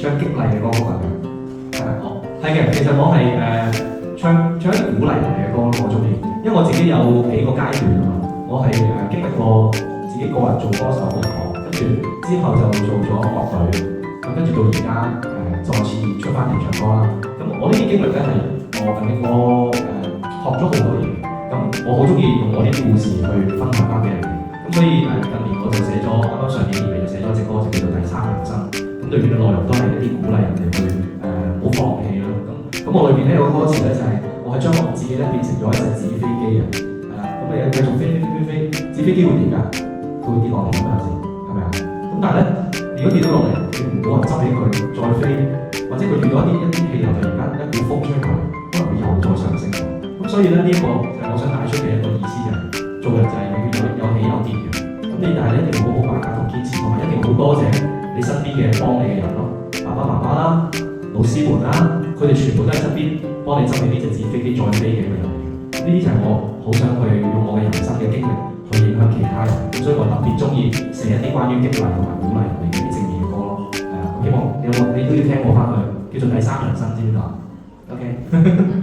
唱激勵嘅歌曲係咪？係嘅，其實我係唱一啲鼓勵人哋嘅歌咯，我中意，因為我自己有幾個階段啊嘛，我係經歷過自己個人做歌手好多，跟住之後就做咗樂隊，咁跟住到而家再次出翻嚟唱歌啦。咁我呢啲經歷咧係我學咗好多嘢，咁我好中意用我啲故事去分享翻俾人哋。咁所以近年我就寫咗，啱啱上幾年就寫咗一隻歌，就叫做《第三人生》。咁裏邊嘅內容都係一啲鼓勵人哋去唔好放棄啦。咁我裏邊咧有個歌詞咧就係、我係將我自己咧變成咗一隻紙飛機啊！咁你繼續飛，紙飛機會點㗎？佢會跌落嚟咁樣先，係咪啊？咁但係咧，如果跌咗落嚟，冇人執起佢再飛，或者佢遇到一啲氣流突然間一股風吹過嚟，可能會又再上升。咁所以咧呢一個就係我想帶出嘅一個意思就係、做人就係有起有跌嘅。咁你但係咧一定要好好把握同堅持，同埋一定好多謝你身邊嘅幫你嘅人咯，爸爸媽媽啦、老師們啦，佢哋全部都喺身邊幫你執起呢隻紙飛機再飛嘅人嚟。呢啲就係我好想去用我嘅人生嘅經歷去影響其他人。咁所以我特別中意寫一啲關於激勵同埋鼓勵人哋嘅啲正面嘅歌咯。希望你都要聽我翻去，叫做《第三人生》知唔知道？OK。